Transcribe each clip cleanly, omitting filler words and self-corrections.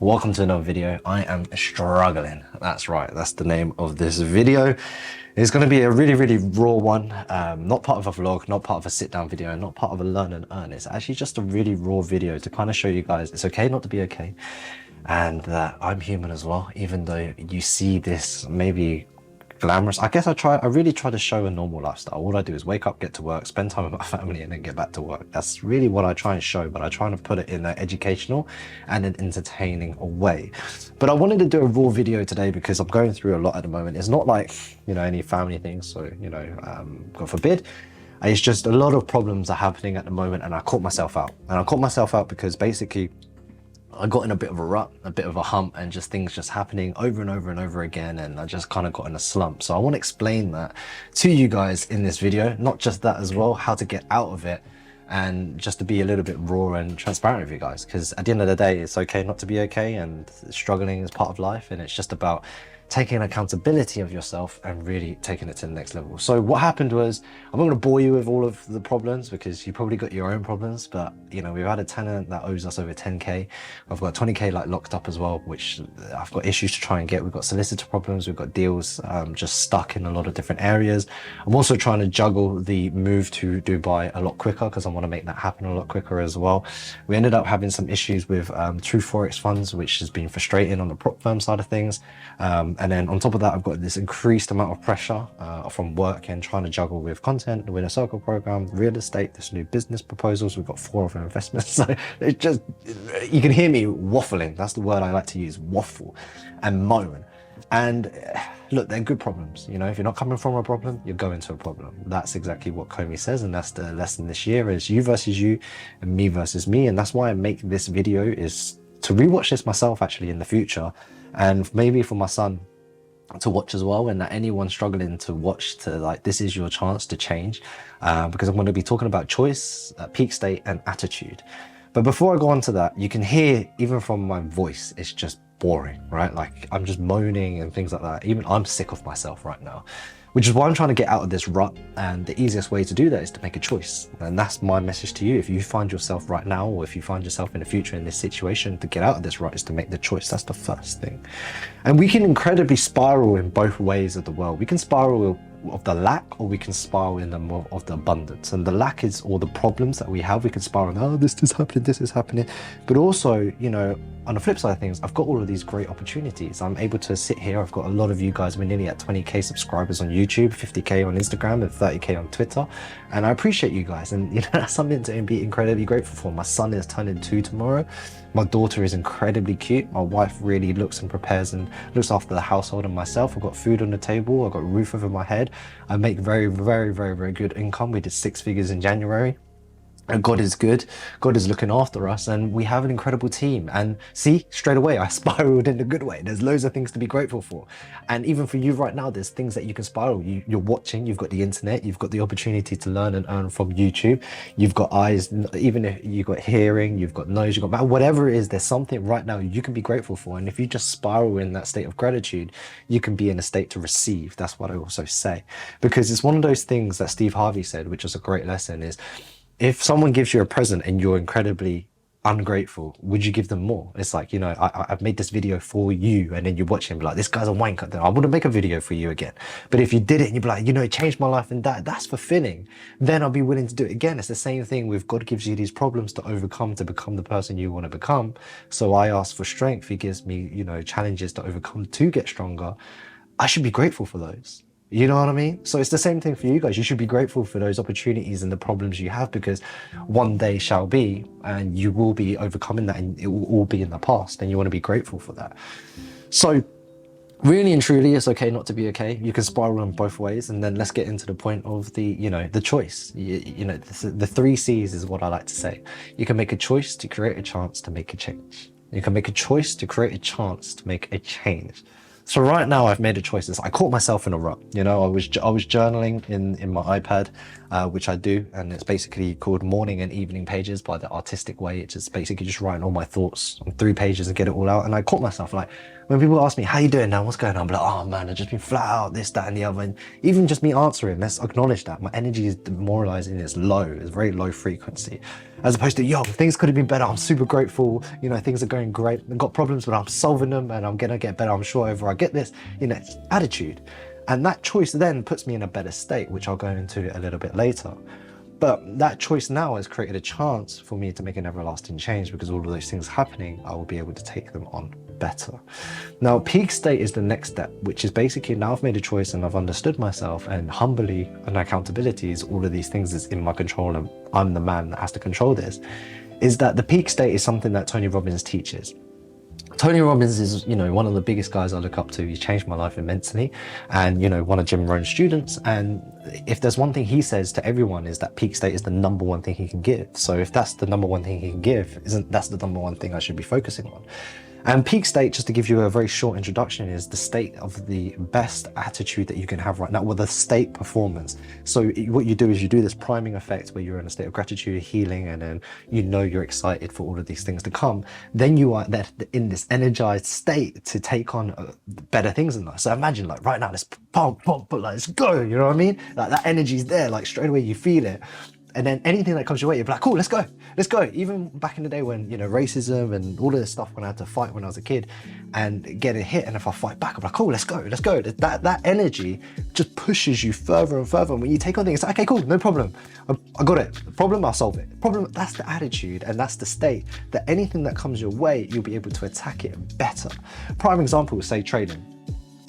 Welcome to another video. I am struggling. That's right, that's the name of this video. It's going to be a really raw one, not part of a vlog, not part of a sit down video, not part of a learn and earn. It's actually just a really raw video to kind of show you guys it's okay not to be okay, and that I'm human as well, even though you see this maybe glamorous. I guess I really try to show a normal lifestyle. All I do is wake up, get to work, spend time with my family, and then get back to work. That's really what I try and show, but I try to put it in an educational and an entertaining way. But I wanted to do a raw video today because I'm going through a lot at the moment. It's not like, any family things, so, God forbid. It's just a lot of problems are happening at the moment, and I caught myself out. And I caught myself out because basically I got in a bit of a rut, a bit of a hump, and just things just happening over and over again, and I just kind of got in a slump. So I want to explain that to you guys in this video, not just that as well, how to get out of it, and just to be a little bit raw and transparent with you guys, because at the end of the day, it's okay not to be okay, and struggling is part of life, and it's just about taking accountability of yourself and really taking it to the next level. So what happened was, I'm not going to bore you with all of the problems because you probably got your own problems, but we've had a tenant that owes us over 10k. I've got 20k like locked up as well, which I've got issues to try and get. We've got solicitor problems, we've got deals just stuck in a lot of different areas. I'm also trying to juggle the move to Dubai a lot quicker because I want to make that happen a lot quicker as well. We ended up having some issues with true Forex funds, which has been frustrating on the prop firm side of things. And then on top of that, I've got this increased amount of pressure from work and trying to juggle with content, the Winner Circle program, real estate, this new business proposals. We've got 4 other investments. So it just, you can hear me waffling. That's the word I like to use, waffle and moan. And look, they're good problems. If you're not coming from a problem, you're going to a problem. That's exactly what Comey says. And that's the lesson this year, is you versus you and me versus me. And that's why I make this video, is to rewatch this myself actually in the future, and maybe for my son to watch as well, and that anyone struggling to watch, to this is your chance to change, because I'm going to be talking about choice, peak state and attitude. But before I go on to that, you can hear even from my voice, it's just boring, right? Like I'm just moaning and things like that. Even I'm sick of myself right now, which is why I'm trying to get out of this rut. And the easiest way to do that is to make a choice. And that's my message to you. If you find yourself right now, or if you find yourself in the future in this situation, to get out of this rut is to make the choice. That's the first thing. And we can incredibly spiral in both ways of the world. We can spiral of the lack, or we can spiral in the more of the abundance. And the lack is all the problems that we have. We can spiral, oh, this is happening. But also, on the flip side of things, I've got all of these great opportunities. I'm able to sit here. I've got a lot of you guys. We're nearly at 20k subscribers on YouTube, 50k on Instagram, and 30k on Twitter. And I appreciate you guys. And that's something to be incredibly grateful for. My son is turning 2 tomorrow. My daughter is incredibly cute. My wife really looks and prepares and looks after the household and myself. I've got food on the table. I've got a roof over my head. I make very good income. We did 6 figures in January. And God is good. God is looking after us, and we have an incredible team. And see, straight away, I spiraled in a good way. There's loads of things to be grateful for. And even for you right now, there's things that you can spiral. You're watching, you've got the internet, you've got the opportunity to learn and earn from YouTube. You've got eyes, even if you've got hearing, you've got nose, you've got, whatever it is, there's something right now you can be grateful for. And if you just spiral in that state of gratitude, you can be in a state to receive. That's what I also say. Because it's one of those things that Steve Harvey said, which was a great lesson, is if someone gives you a present and you're incredibly ungrateful, would you give them more? It's like, I've made this video for you, and then you watch him be like, this guy's a wanker, then I want to make a video for you again. But if you did it and you'd be like, it changed my life, and that's fulfilling, then I'll be willing to do it again. It's the same thing with God. Gives you these problems to overcome, to become the person you want to become. So I ask for strength. He gives me, challenges to overcome, to get stronger. I should be grateful for those. You know what I mean? So it's the same thing for you guys. You should be grateful for those opportunities and the problems you have, because one day shall be, and you will be overcoming that, and it will all be in the past, and you want to be grateful for that. So really and truly, it's okay not to be okay. You can spiral in both ways. And then let's get into the point of the, the choice. The 3 C's is what I like to say. You can make a choice to create a chance to make a change. You can make a choice to create a chance to make a change. So right now I've made a choice. I caught myself in a rut. I was journaling in my iPad, which I do, and it's basically called Morning and Evening Pages by The Artistic Way. It's just basically just writing all my thoughts on 3 pages and get it all out. And I caught myself like, When people ask me, how you doing now? What's going on? I'm like, oh man, I've just been flat out, this, that, and the other. And even just me answering, let's acknowledge that. My energy is demoralizing, it's low, it's very low frequency. As opposed to, yo, things could have been better. I'm super grateful. You know, things are going great. I've got problems, but I'm solving them and I'm gonna get better. I'm sure over I get this, you know, it's attitude. And that choice then puts me in a better state, which I'll go into a little bit later. But that choice now has created a chance for me to make an everlasting change, because all of those things happening, I will be able to take them on better. Now, peak state is the next step, which is basically now I've made a choice and I've understood myself, and humbly and accountability is all of these things is in my control, and I'm the man that has to control this, is that the peak state is something that Tony Robbins teaches. Tony Robbins is, you know, one of the biggest guys I look up to. He's changed my life immensely, and, you know, one of Jim Rohn's students. And if there's one thing he says to everyone is that peak state is the number one thing he can give. So if that's the number one thing he can give, that's the number one thing I should be focusing on. And peak state, just to give you a very short introduction, is the state of the best attitude that you can have right now, with the state performance. So what you do is you do this priming effect where you're in a state of gratitude, healing, and then you know you're excited for all of these things to come. Then you are in this energized state to take on better things in life. So imagine, like, right now, let's pump, like, let's go, you know what I mean? Like, that energy's there, like, straight away you feel it. And then anything that comes your way, you're like, cool, let's go. Even back in the day when, you know, racism and all of this stuff, when I had to fight when I was a kid and get a hit, and if I fight back, I'm like, cool, let's go. That energy just pushes you further and further. And when you take on things, it's like, okay, cool, no problem. I got it. The problem, I'll solve it. That's the attitude, and that's the state, that anything that comes your way, you'll be able to attack it better. Prime example is, say, trading.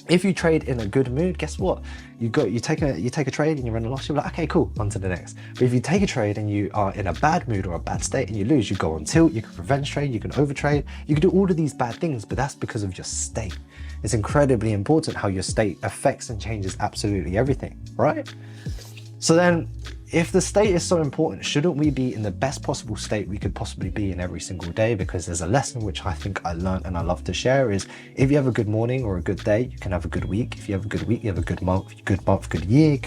If you trade in a good mood, guess what? You take a trade and you're in a loss, you're like, okay, cool, on to the next. But if you take a trade and you are in a bad mood or a bad state and you lose, you go on tilt, you can revenge trade, you can overtrade, you can do all of these bad things, but that's because of your state. It's incredibly important how your state affects and changes absolutely everything, right? So then, if the state is so important, shouldn't we be in the best possible state we could possibly be in every single day? Because there's a lesson which I think I learned and I love to share is, if you have a good morning or a good day, you can have a good week. If you have a good week, you have a good month, good year,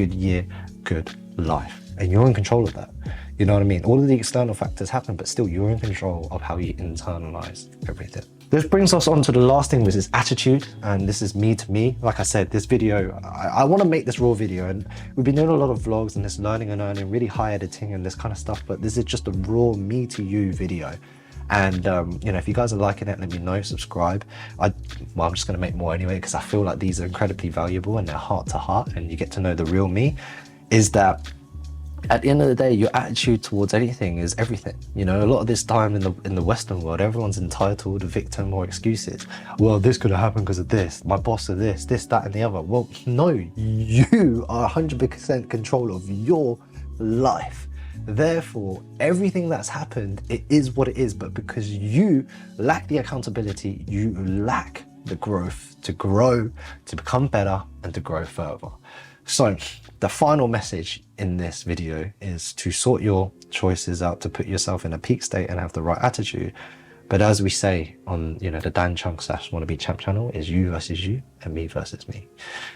good life. And you're in control of that. You know what I mean? All of the external factors happen, but still you're in control of how you internalize everything. This brings us on to the last thing, which is attitude. And this is me to me. Like I said, this video, I want to make this raw video, and we've been doing a lot of vlogs and this learning and earning, really high editing and this kind of stuff, but this is just a raw me to you video. And you know, if you guys are liking it, let me know, subscribe. I'm just going to make more anyway, because I feel like these are incredibly valuable and they're heart to heart, and you get to know the real me. Is that at the end of the day, your attitude towards anything is everything. You know, a lot of this time in the Western world, everyone's entitled, a victim, or excuses. Well, this could have happened because of this, my boss of this, that, and the other. Well, no, you are 100% control of your life. Therefore, everything that's happened, it is what it is. But because you lack the accountability, you lack the growth to grow, to become better, and to grow further. So the final message in this video is to sort your choices out, to put yourself in a peak state and have the right attitude. But as we say on, you know, the Dan Chung / Wanna Be Champ channel, is you versus you and me versus me.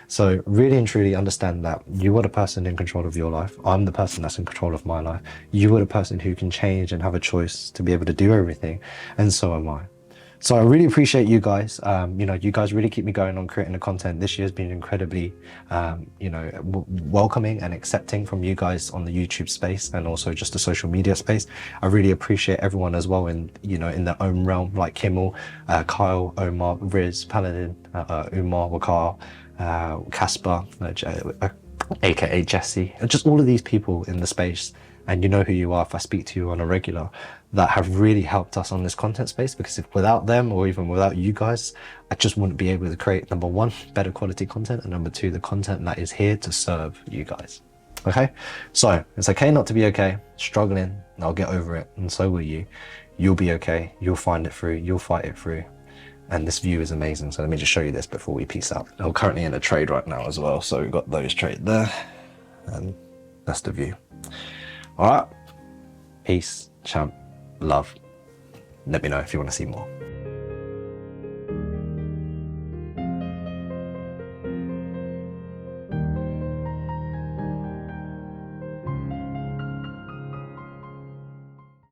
So really and truly understand that you are the person in control of your life. I'm the person that's in control of my life. You are the person who can change and have a choice to be able to do everything. And so am I. So I really appreciate you guys. You know, you guys really keep me going on creating the content. This year has been incredibly, you know, welcoming and accepting from you guys on the YouTube space, and also just the social media space. I really appreciate everyone as well in, you know, in their own realm, like Kimmel, Kyle, Omar, Riz, Paladin, Umar, Wakar, Casper, aka Jesse, and just all of these people in the space. And you know who you are if I speak to you on a regular, that have really helped us on this content space, because if without them, or even without you guys, I just wouldn't be able to create, number one, better quality content, and number two, the content that is here to serve you guys. Okay, so it's okay not to be okay. Struggling, I'll get over it, and so will you. You'll be okay, you'll find it through, you'll fight it through. And this view is amazing, so let me just show you this before we peace out. I'm currently in a trade right now as well, so we've got those trades there, and that's the view. All right, peace, champ, love. Let me know if you want to see more.